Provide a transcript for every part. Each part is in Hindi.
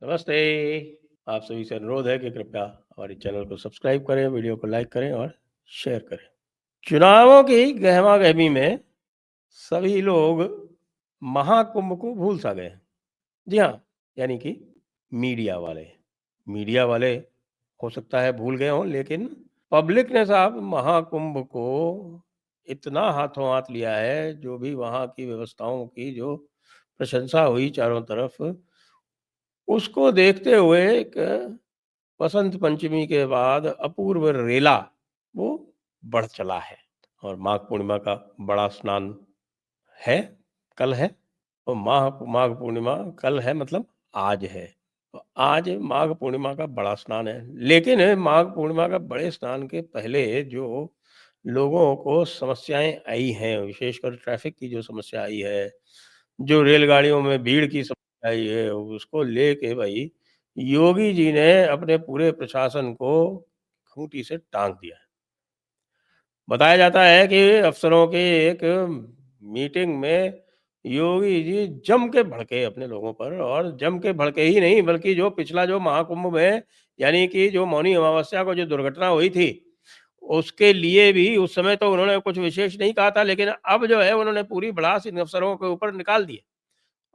नमस्ते। आप सभी से अनुरोध है कि कृपया हमारे चैनल को सब्सक्राइब करें, वीडियो को लाइक करें और शेयर करें। चुनावों की गहमा-गहमी में सभी लोग महाकुंभ को भूल सा गए हैं। जी हाँ, यानी कि मीडिया वाले। मीडिया वाले हो सकता है भूल गए हों, लेकिन पब्लिक ने साहब महाकुंभ को इतना हाथों-हाथ लिया है, जो भी वहाँ की व्यवस्थाओं की जो प्रशंसा हुई चारों तरफ, उसको देखते हुए एक बसंत पंचमी के बाद अपूर्व रेला वो बढ़ चला है। और माघ पूर्णिमा का बड़ा स्नान है, कल है। और माघ पूर्णिमा कल है, मतलब आज है। तो आज माघ पूर्णिमा का बड़ा स्नान है, लेकिन माघ पूर्णिमा का बड़े स्नान के पहले जो लोगों को समस्याएं आई हैं, विशेषकर ट्रैफिक की जो समस्या आई है, जो रेलगाड़ियों में भीड़ की समस्या आई है, उसको लेके भाई योगी जी ने अपने पूरे प्रशासन को खूंटी से टांग दिया है। बताया जाता है कि अफसरों की एक मीटिंग में योगी जी जम के भड़के अपने लोगों पर, और जम के भड़के ही नहीं, बल्कि जो पिछला जो महाकुंभ में, यानी कि जो मौनी अमावस्या को जो दुर्घटना हुई थी, उसके लिए भी उस समय तो उन्होंने कुछ विशेष नहीं कहा था, लेकिन अब जो है उन्होंने पूरी भड़ास इन अफसरों के ऊपर निकाल दी है।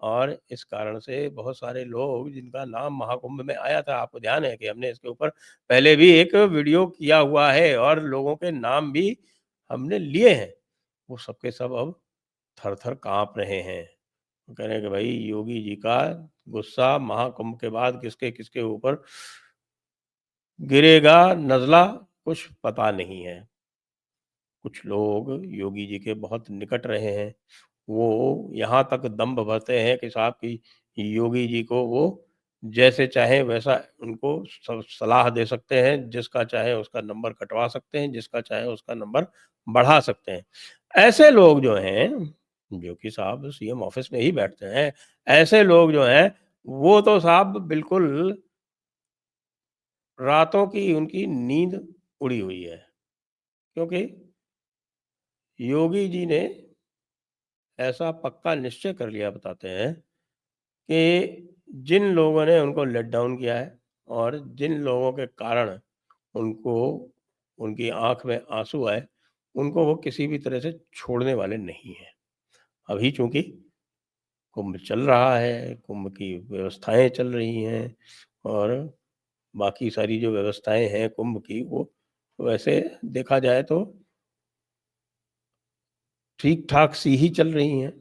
और इस कारण से बहुत सारे लोग जिनका नाम महाकुंभ में आया था, आपको ध्यान है कि हमने इसके ऊपर पहले भी एक वीडियो किया हुआ है और लोगों के नाम भी हमने लिए हैं, वो सबके सब अब थर-थर काँप रहे हैं। वो कह रहे हैं कि भाई योगी जी का गुस्सा महाकुंभ के बाद किसके-किसके ऊपर गिरेगा नज़ला, कुछ पता नहीं है। कुछ लोग योगी जी के बहुत निकट रहे हैं। वो यहाँ तक दंभ भरते हैं कि साहब कि योगी जी को वो जैसे चाहें वैसा उनको सलाह दे सकते हैं, जिसका चाहे उसका नंबर कटवा सकते हैं, जिसका चाहे उसका नंबर बढ़ा सकते हैं। ऐसे लोग जो हैं, जो कि साहब सीएम ऑफिस में ही बैठते हैं, ऐसे लोग जो हैं, वो तो साहब बिल्कुल रातों की उनकी नींद उड़ी हुई है। क्योंकि योगी जी ने ऐसा पक्का निश्चय कर लिया, बताते हैं कि जिन लोगों ने उनको लेट डाउन किया है और जिन लोगों के कारण उनको उनकी आंख में आंसू आए, उनको वो किसी भी तरह से छोड़ने वाले नहीं हैं। अभी चूंकि कुंभ चल रहा है, कुंभ की व्यवस्थाएं चल रही हैं, और बाकी सारी जो व्यवस्थाएं हैं कुंभ की, वो वैसे देखा जाए तो ठीक ठाक सी ही चल रही हैं।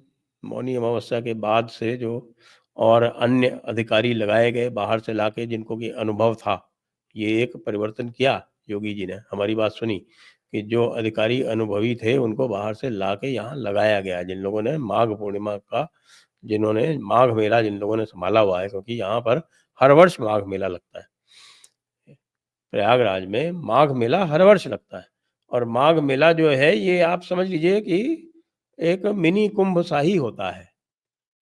मौनी अमावस्या के बाद से जो और अन्य अधिकारी लगाए गए बाहर से लाके, जिनको कि अनुभव था, ये एक परिवर्तन किया योगी जी ने, हमारी बात सुनी कि जो अधिकारी अनुभवी थे उनको बाहर से लाके यहाँ लगाया गया। जिन लोगों ने माघ पूर्णिमा का, जिन्होंने माघ मेला जिन लोगों ने संभाला हुआ है, क्योंकि यहाँ पर हर वर्ष माघ मेला लगता है। प्रयागराज में माघ मेला हर वर्ष लगता है, और माघ मेला जो है ये आप समझ लीजिए कि एक मिनी कुंभ सा ही होता है।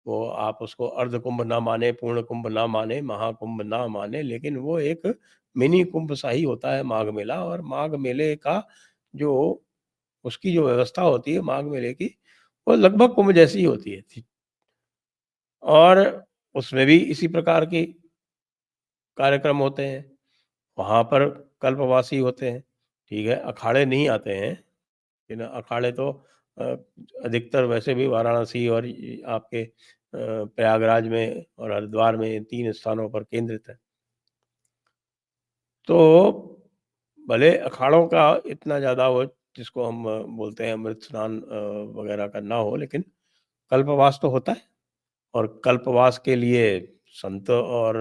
वो आप उसको अर्ध कुंभ ना माने, पूर्ण कुंभ ना माने, महाकुंभ ना माने, लेकिन वो एक मिनी कुंभ सा ही होता है माघ मेला। और माघ मेले का जो उसकी जो व्यवस्था होती है माघ मेले की, वो लगभग कुंभ जैसी ही होती है। और उसमें भी इसी प्रकार के कार्यक्रम होते हैं। वहाँ पर कल्पवासी होते हैं, ठीक है? अखाड़े नहीं आते हैं, लेकिन अखाड़े तो अ, अधिकतर वैसे भी वाराणसी और ये आपके प्रयागराज में और हरिद्वार में, इन 3 स्थानों पर केंद्रित है। तो भले अखाड़ों का इतना ज़्यादा वो, जिसको हम बोलते हैं अमृत स्नान वगैरह का ना हो, लेकिन कल्पवास तो होता है। और कल्पवास के लिए संत और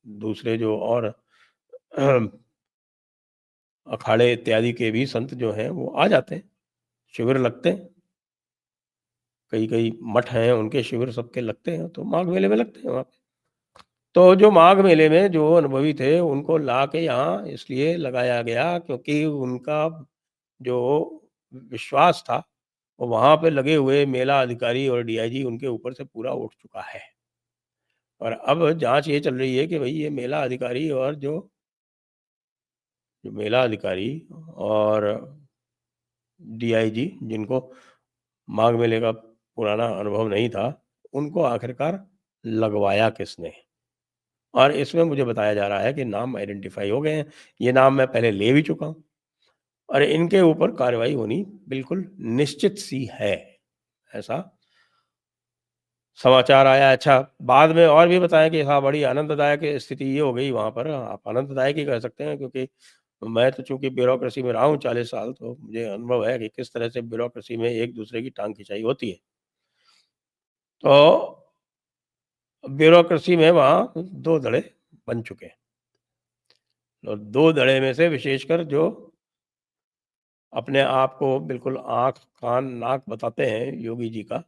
दूसरे जो और अखाड़े इत्यादि के भी संत जो हैं वो आ जाते हैं, शिविर लगते हैं। कई-कई मठ हैं, उनके शिविर सबके लगते हैं, तो माघ मेले में लगते हैं वहाँ पे। तो जो माघ मेले में जो अनुभवी थे, उनको ला के यहाँ इसलिए लगाया गया क्योंकि उनका जो विश्वास था, वो वहाँ पे लगे हुए मेला अधिकारी और डीआईजी उनके ऊपर से पूरा उठ चुका है। और अब जाँच ये चल रही है कि भई ये मेला अधिकारी और जो मेला अधिकारी और डीआईजी, जिनको माघ मेले का पुराना अनुभव नहीं था, उनको आखिरकार लगवाया किसने? और इसमें मुझे बताया जा रहा है कि नाम आइडेंटिफ़ाई हो गए हैं। ये नाम मैं पहले ले भी चुका हूँ और इनके ऊपर कार्रवाई होनी बिल्कुल निश्चित-सी है। ऐसा समाचार आया। अच्छा, बाद में और भी बताएँ कि हाँ, बड़ी आनंददायक स्थिति ये हो गई वहाँ पर, आप आनंददायक ही कह सकते हैं क्योंकि मैं तो चूँकि ब्यूरोक्रेसी में रहा हूँ 40 साल, तो मुझे अनुभव है कि किस तरह से ब्यूरोक्रेसी में एक-दूसरे की टाँग खिंचाई होती है। तो ब्यूरोक्रेसी में वहाँ 2 धड़े बन चुके हैं और 2 धड़े में से विशेषकर जो अपने आप को बिल्कुल आँख, कान, नाक बताते हैं योगी जी का,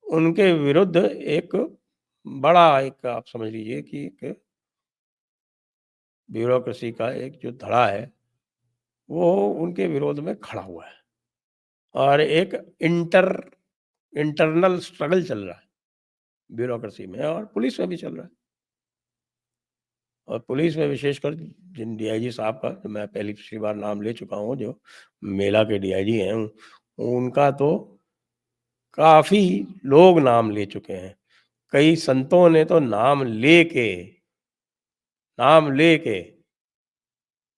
उनके विरुद्ध एक बड़ा एक आप समझ लीजिए कि एक ब्यूरोक्रेसी का एक जो धड़ा है, वो उनके विरोध में खड़ा हुआ है और एक इंटरनल स्ट्रगल चल रहा है ब्यूरोक्रेसी में और पुलिस में भी चल रहा है। और पुलिस में विशेषकर जिन डीआईजी साहब का तो मैं पहली पिछली बार नाम ले चुका हूँ, जो मेला के डीआईजी हैं, उनका तो काफ़ी लोग नाम ले चुके हैं। कई संतों ने तो नाम लेके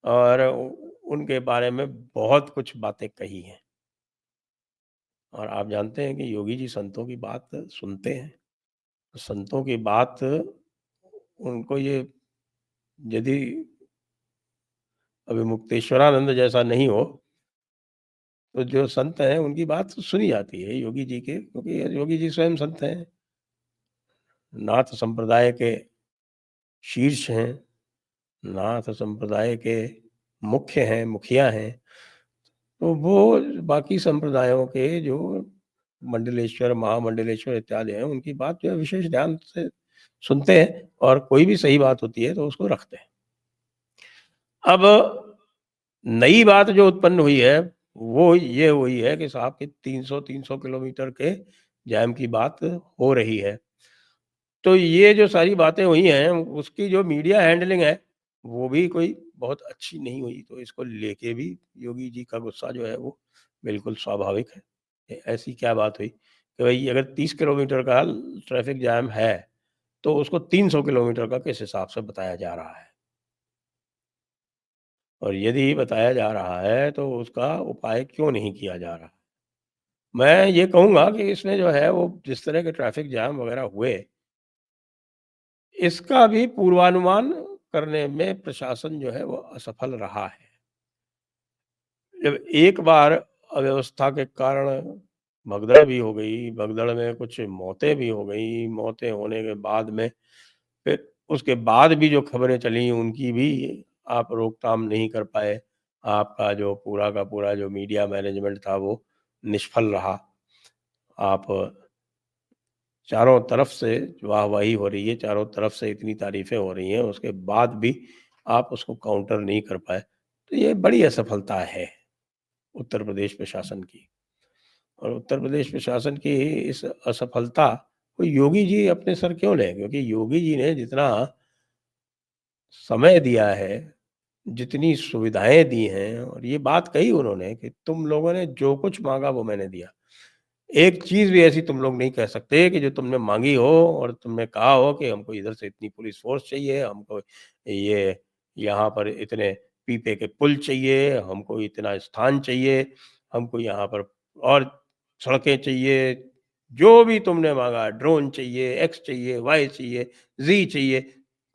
और उनके बारे में बहुत कुछ बातें कही हैं। और आप जानते हैं कि योगी जी संतों की बात सुनते हैं। संतों की बात उनको ये यदि अभी मुक्तेश्वरानंद जैसा नहीं हो, तो जो संत हैं उनकी बात तो सुनी जाती है योगी जी के, क्योंकि योगी जी स्वयं संत हैं, नाथ संप्रदाय के शीर्ष हैं, नाथ संप्रदाय के मुख्य हैं, मुखिया हैं। तो वो बाकी संप्रदायों के जो मंडलेश्वर, महामंडलेश्वर इत्यादि हैं, उनकी बात जो है विशेष ध्यान से सुनते हैं और कोई भी सही बात होती है तो उसको रखते हैं। अब नई बात जो उत्पन्न हुई है, वो ये हुई है कि साहब कि 300 किलोमीटर के जैम की बात हो रही है। तो ये जो सारी बातें हुई हैं, उसकी जो मीडिया हैंडलिंग है, वो भी कोई बहुत अच्छी नहीं हुई। तो इसको लेके भी योगी जी का गुस्सा जो है वो बिल्कुल स्वाभाविक है। ऐसी क्या बात हुई कि भई अगर 30 किलोमीटर का ट्रैफिक जैम है, तो उसको 300 किलोमीटर का किस हिसाब से बताया जा रहा है? और यदि बताया जा रहा है, तो उसका उपाय क्यों नहीं किया जा रहा? मैं ये कहूँगा कि इसमें जो है वो जिस तरह के ट्रैफिक जाम वग़ैरह हुए, इसका भी पूर्वानुमान करने में प्रशासन जो है वो असफल रहा है। जब एक बार अव्यवस्था के कारण भगदड़ भी हो गई, भगदड़ में कुछ मौतें भी हो गई, मौतें होने के बाद में फिर उसके बाद भी जो खबरें चली उनकी भी आप रोकथाम नहीं कर पाए। आपका जो पूरा का पूरा जो मीडिया मैनेजमेंट था वो निष्फल रहा। आप चारों तरफ से वाहवाही हो रही है, चारों तरफ से इतनी तारीफ़ें हो रही हैं, उसके बाद भी आप उसको काउंटर नहीं कर पाए। तो ये बड़ी असफलता है उत्तर प्रदेश प्रशासन की। और उत्तर प्रदेश प्रशासन की इस असफलता को योगी जी अपने सर क्यों लें? क्योंकि योगी जी ने जितना समय दिया है, जितनी सुविधाएँ दी हैं और ये बात कही उन्होंने कि तुम लोगों ने जो कुछ माँगा वो मैंने दिया। एक चीज़ भी ऐसी तुम लोग नहीं कह सकते कि जो तुमने माँगी हो और तुमने कहा हो कि हमको इधर से इतनी पुलिस फ़ोर्स चाहिए, हमको ये यहाँ पर इतने पीपे के पुल चाहिए, हमको इतना स्थान चाहिए, हमको यहाँ पर और सड़कें चाहिए। जो भी तुमने माँगा, ड्रोन चाहिए, एक्स चाहिए, वाई चाहिए, ज़ी चाहिए,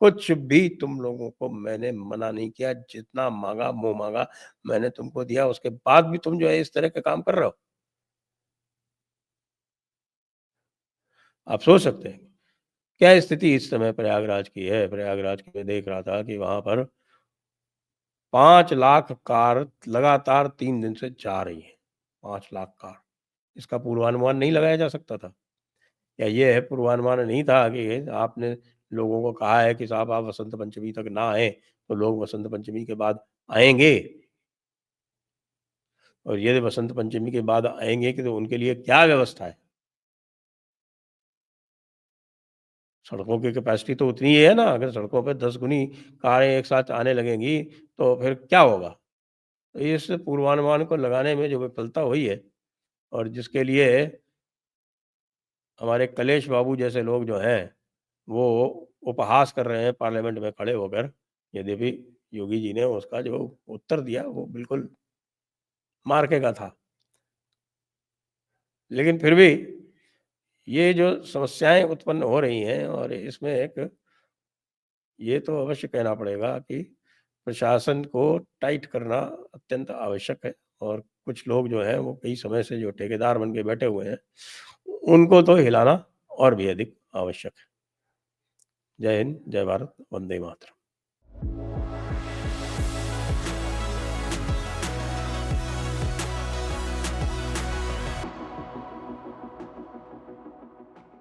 कुछ भी तुम लोगों को मैंने मना नहीं किया। जितना माँगा, मुँह माँगा मैंने तुमको दिया, उसके बाद भी तुम जो है इस तरह के काम कर रहे हो। आप सोच सकते हैं। क्या स्थिति इस समय प्रयागराज की है? प्रयागराज की मैं देख रहा था कि वहाँ पर 5 लाख कार लगातार 3 दिन से जा रही हैं, 5 लाख कार। इसका पूर्वानुमान नहीं लगाया जा सकता था? क्या ये है पूर्वानुमान नहीं था कि आपने लोगों को कहा है कि साहब आप वसंत पंचमी तक ना आएँ, तो लोग वसंत पंचमी के बाद आएँगे और यदि वसंत पंचमी के बाद आएँगे कि तो उनके लिए क्या व्यवस्था है? सड़कों की कैपेसिटी तो उतनी ही है ना, अगर सड़कों पे 10 गुनी कारें एक साथ आने लगेंगी, तो फिर क्या होगा? तो इस पूर्वानुमान को लगाने में जो विफलता हुई है और जिसके लिए हमारे कलेश बाबू जैसे लोग जो हैं, वो उपहास कर रहे हैं पार्लियामेंट में खड़े होकर, यद्यपि योगी जी ने उसका जो उत्तर दिया वो बिल्कुल मार्के का था। लेकिन फिर भी ये जो समस्याएँ उत्पन्न हो रही हैं और इसमें एक ये तो अवश्य कहना पड़ेगा कि प्रशासन को टाइट करना अत्यंत आवश्यक है और कुछ लोग जो हैं वो कई समय से जो ठेकेदार बन के बैठे हुए हैं, उनको तो हिलाना और भी अधिक आवश्यक है। जय हिंद, जय भारत, वंदे मातरम।